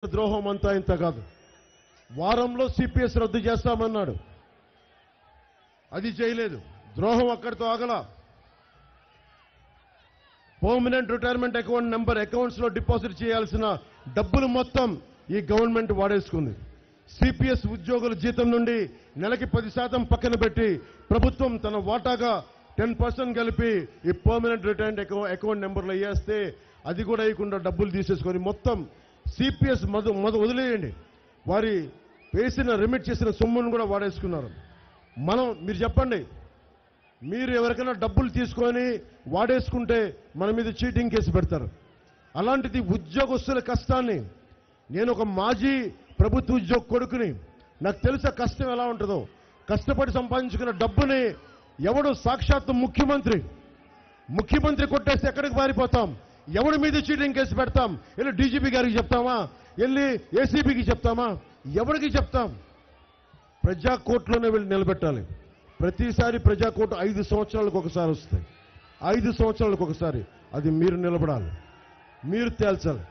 ద్రోహం అంతా ఇంత కాదు. వారంలో సిపిఎస్ రద్దు చేస్తామన్నాడు, అది చేయలేదు. ద్రోహం అక్కడితో ఆగల. Permanent retirement account number accounts లో డిపాజిట్ చేయాల్సిన డబ్బులు మొత్తం ఈ గవర్నమెంట్ వాడేసుకుంది. సిపిఎస్ ఉద్యోగుల జీతం నుండి నెలకి 10% పక్కన పెట్టి ప్రభుత్వం తన వాటాగా 10% కలిపి ఈ పర్మనెంట్ రిటైర్మెంట్ అకౌంట్ నెంబర్లో వేస్తే అది కూడా వేయకుండా డబ్బులు తీసేసుకొని మొత్తం సిపిఎస్ వదిలేయండి, వారి వేసిన రిమిట్ చేసిన సొమ్మును కూడా వాడేసుకున్నారు. మీరు చెప్పండి, మీరు ఎవరికైనా డబ్బులు తీసుకొని వాడేసుకుంటే మన మీద చీటింగ్ కేసు పెడతారు. అలాంటిది ఉద్యోగస్తుల కష్టాన్ని, నేను ఒక మాజీ ప్రభుత్వ ఉద్యోగ కొడుకుని, నాకు తెలుసా కష్టం ఎలా ఉంటుందో. కష్టపడి సంపాదించుకున్న డబ్బుని ఎవడు సాక్షాత్తు ముఖ్యమంత్రి కొట్టేస్తే ఎక్కడికి పారిపోతాం? ఎవడి మీద చీటింగ్ కేసు పెడతాం? వెళ్ళి డీజీపీ గారికి చెప్తామా? వెళ్ళి ఏసీబీకి చెప్తామా? ఎవరికి చెప్తాం? ప్రజా కోర్టులోనే వెళ్ళి నిలబెట్టాలి. ప్రతిసారి ప్రజా కోర్టు 5 సంవత్సరాలకు ఒకసారి వస్తాయి. 5 సంవత్సరాలకు ఒకసారి అది మీరు నిలబడాలి, మీరు తేల్చాలి.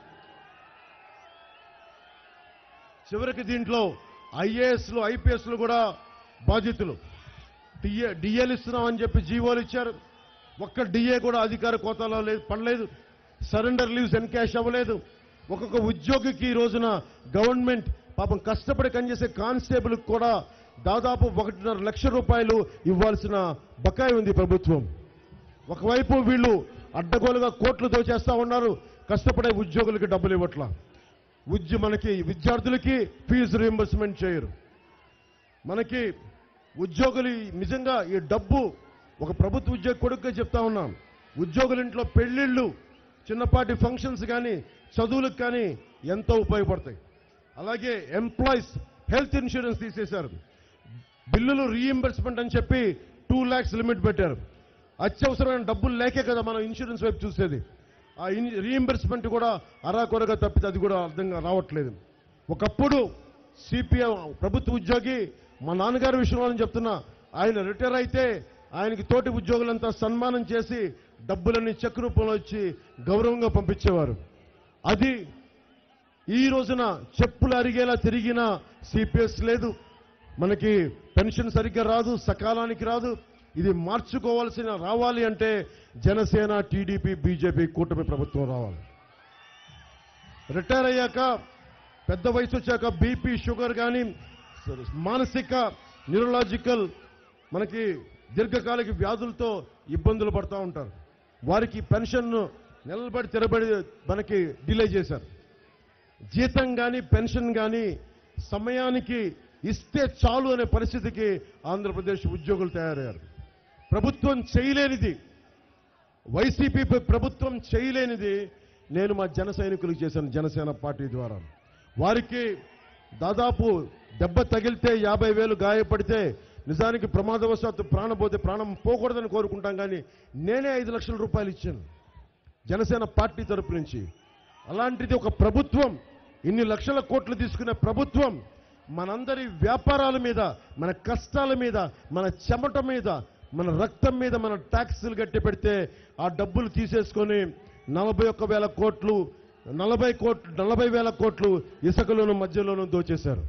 చివరికి దీంట్లో ఐఏఎస్లు ఐపీఎస్లు కూడా బాధితులు. డిఏలు ఇస్తున్నామని చెప్పి జీవోలు ఇచ్చారు, ఒక్క డిఏ కూడా అధికార కోతాలో పడలేదు. సరెండర్ లీవ్స్ ఎన్కాష్ అవ్వలేదు. ఒక్కొక్క ఉద్యోగికి ఈ రోజున గవర్నమెంట్ పాపం కష్టపడి పనిచేసే కానిస్టేబుల్కి కూడా దాదాపు 1.5 లక్షల రూపాయలు ఇవ్వాల్సిన బకాయి ఉంది ప్రభుత్వం. ఒకవైపు వీళ్ళు అడ్డగోలుగా కోట్లు దోచేస్తా ఉన్నారు, కష్టపడే ఉద్యోగులకి డబ్బులు ఇవ్వట్లా. మనకి విద్యార్థులకి ఫీజు రీయింబర్స్మెంట్ చేయరు. మనకి ఉద్యోగులు నిజంగా ఈ డబ్బు ఒక ప్రభుత్వ ఉద్యోగ కొడుకుగా చెప్తా ఉన్నాం. ఉద్యోగుల ఇంట్లో పెళ్లిళ్ళు, చిన్నపాటి ఫంక్షన్స్ కానీ చదువులకు కానీ ఎంతో ఉపయోగపడతాయి. అలాగే ఎంప్లాయీస్ హెల్త్ ఇన్సూరెన్స్ తీసేశారు. బిల్లులు రీయింబర్స్మెంట్ అని చెప్పి 2 lakhs లిమిట్ పెట్టారు. అత్యవసరమైన డబ్బులు లేకే కదా మనం ఇన్సూరెన్స్ వైపు చూసేది. ఆ రీయింబర్స్మెంట్ కూడా అరాకొరగా తప్పితే అది కూడా అర్థంగా రావట్లేదు. ఒకప్పుడు సిపిఎం ప్రభుత్వ ఉద్యోగి, మా నాన్నగారి విషయంలో చెప్తున్నా, ఆయన రిటైర్ అయితే ఆయనకి తోటి ఉద్యోగులంతా సన్మానం చేసి డబ్బులన్నీ చెక్ రూపంలో ఇచ్చి గౌరవంగా పంపించేవారు. అది ఈ రోజున చెప్పులు అరిగేలా తిరిగిన సిపిఎస్ లేదు, మనకి పెన్షన్ సరిగ్గా రాదు, సకాలానికి రాదు. ఇది రావాలి అంటే జనసేన, టీడీపీ, బీజేపీ కూటమి ప్రభుత్వం రావాలి. రిటైర్ అయ్యాక పెద్ద వయసు వచ్చాక బీపీ, షుగర్ కానీ మానసిక న్యూరలాజికల్ మనకి దీర్ఘకాలిక వ్యాధులతో ఇబ్బందులు పడుతూ ఉంటారు. వారికి పెన్షన్ నిలబడి తిరబడి మనకి డిలే చేశారు. జీతం కానీ పెన్షన్ కానీ సమయానికి ఇస్తే చాలు అనే పరిస్థితికి ఆంధ్రప్రదేశ్ ఉద్యోగులు తయారయ్యారు. ప్రభుత్వం చేయలేనిది, వైసీపీ ప్రభుత్వం చేయలేనిది నేను మా జన సైనికులకు చేశాను జనసేన పార్టీ ద్వారా. వారికి దాదాపు దెబ్బ తగిలితే 50,000 గాయపడితే నిజానికి ప్రమాదవశాత్తు ప్రాణం పోకూడదని కోరుకుంటాం, కానీ నేనే 5 లక్షల రూపాయలు ఇచ్చాను జనసేన పార్టీ తరపు నుంచి. అలాంటిది ఒక ప్రభుత్వం, ఇన్ని లక్షల కోట్లు తీసుకునే ప్రభుత్వం మనందరి వ్యాపారాల మీద, మన కష్టాల మీద, మన చెమట మీద, మన రక్తం మీద మన ట్యాక్సులు గట్టి పెడితే ఆ డబ్బులు తీసేసుకొని 41,000 కోట్లు 40,000 కోట్లు ఇసుకలోను మధ్యలోనూ దోచేశారు.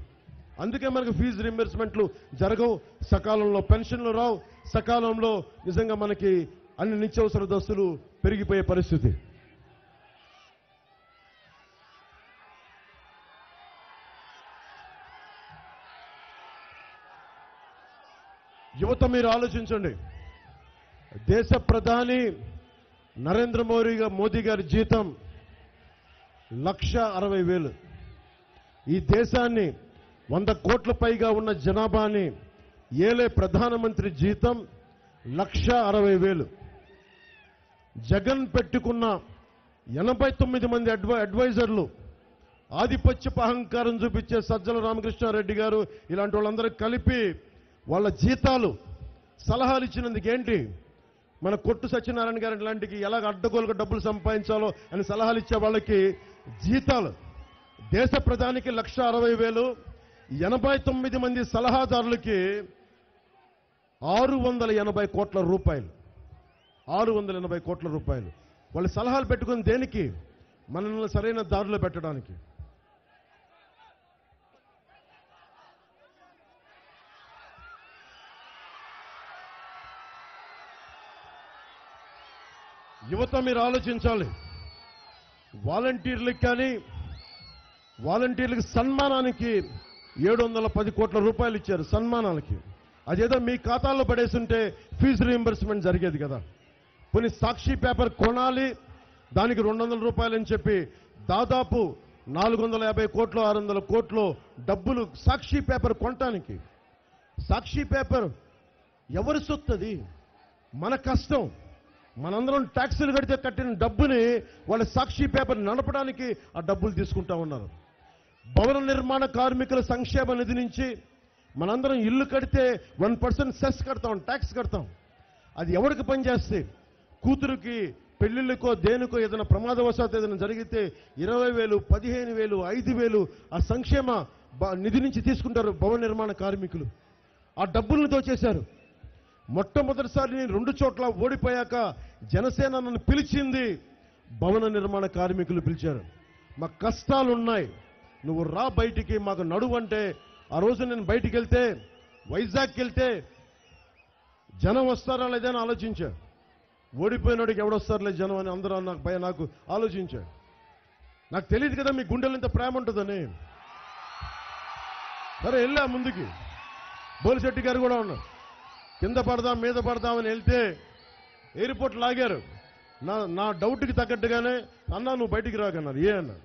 అందుకే మనకు ఫీజు రీయింబర్స్మెంట్లు జరగవు, సకాలంలో పెన్షన్లు రావు, సకాలంలో నిజంగా మనకి అన్ని నిత్యావసర వస్తువులు పెరిగిపోయే పరిస్థితి. యువత మీరు ఆలోచించండి. దేశ ప్రధాని నరేంద్ర మోదీ గారి జీతం 1,60,000. ఈ దేశాన్ని 100 కోట్ల పైగా ఉన్న జనాభాని ఏలే ప్రధానమంత్రి జీతం 1,60,000. జగన్ పెట్టుకున్న 89 మంది అడ్వైజర్లు, ఆధిపత్యపు అహంకారం చూపించే సజ్జల రామకృష్ణారెడ్డి గారు ఇలాంటి వాళ్ళందరూ కలిపి వాళ్ళ జీతాలు, సలహాలు ఇచ్చినందుకు ఏంటి, మన కొట్టు సత్యనారాయణ గారి లాంటికి ఎలాగ అడ్డగోలుగా డబ్బులు సంపాదించాలో అని సలహాలు ఇచ్చే వాళ్ళకి జీతాలు, దేశ ప్రధానికి 1,60,000, 89 మంది సలహాదారులకి 680 కోట్ల రూపాయలు. 680 కోట్ల రూపాయలు. వాళ్ళు సలహాలు పెట్టుకుని దేనికి? మనల్ని సరైన దారిలో పెట్టడానికి. యువత మీరు ఆలోచించాలి. వాలంటీర్లకు కానీ వాలంటీర్లకు సన్మానానికి 710 కోట్ల రూపాయలు ఇచ్చారు సన్మానాలకి. అదేదో మీ ఖాతాల్లో పడేస్తుంటే ఫీజు రీయింబర్స్మెంట్ జరిగేది కదా. కొన్ని సాక్షి పేపర్ కొనాలి, దానికి 200 రూపాయలు అని చెప్పి దాదాపు 450 కోట్లు 600 కోట్లు డబ్బులు సాక్షి పేపర్ కొనటానికి. సాక్షి పేపర్ ఎవరి సొత్తది? మన కష్టం. మనందరం ట్యాక్సులు కడితే కట్టిన డబ్బుని వాళ్ళ సాక్షి పేపర్ నడపడానికి ఆ డబ్బులు తీసుకుంటా ఉన్నారు. భవన నిర్మాణ కార్మికుల సంక్షేమ నిధి నుంచి మనందరం ఇల్లు కడితే 1% సెస్ కడతాం, ట్యాక్స్ కడతాం. అది ఎవరికి పనిచేస్తే? కూతురుకి పెళ్లిళ్ళకో దేనికో ఏదైనా ప్రమాదవశాత్తు ఏదైనా జరిగితే 20,000, 15,000, 5,000 ఆ సంక్షేమ నిధి నుంచి తీసుకుంటారు భవన నిర్మాణ కార్మికులు. ఆ డబ్బులను దోచేశారు. మొట్టమొదటిసారి నేను 2 చోట్ల ఓడిపోయాక జనసేన నన్ను పిలిచింది, భవన నిర్మాణ కార్మికులు పిలిచారు. మా కష్టాలున్నాయి, నువ్వు రా బయటికి, మాకు నడువు అంటే ఆ రోజు నేను బయటికి వెళ్తే, వైజాగ్కి వెళ్తే జనం వస్తారా లేదని ఆలోచించా. ఓడిపోయినోడికి ఎవడొస్తారులే జనం అని అందరూ నాకు ఆలోచించా. నాకు తెలియదు కదా మీ గుండెలు ఇంత ప్రేమ ఉంటుందని. సరే వెళ్ళా ముందుకి. బోలిశెట్టి గారు కూడా ఉన్నారు. కింద పడదాం మీద పడదామని వెళ్తే ఎయిర్పోర్ట్ లాగారు. నా డౌట్కి తగ్గట్టుగానే అన్నా నువ్వు బయటికి రాకన్నారు. ఏ అన్నా?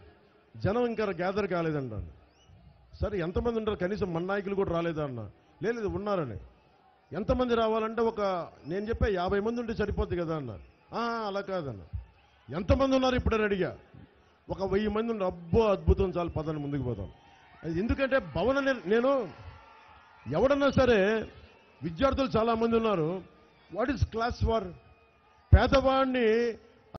జనం ఇంకా గ్యాదర్ కాలేదంటాను. సరే ఎంతమంది ఉంటారు? కనీసం మన నాయకులు కూడా రాలేదా అన్న? లేదు ఉన్నారని. ఎంతమంది రావాలంటే నేను చెప్పే 50 మంది ఉంటే సరిపోద్ది కదా అన్నారు. అలా కాదన్న. ఎంతమంది ఉన్నారు ఇప్పుడు అని అడిగా. 1000 మంది ఉన్నారు. అబ్బో అద్భుతం, చాలు పదని ముందుకు పోతాం. ఎందుకంటే నేను ఎవడన్నా సరే, విద్యార్థులు చాలా మంది ఉన్నారు. What is class war? పేదవాడిని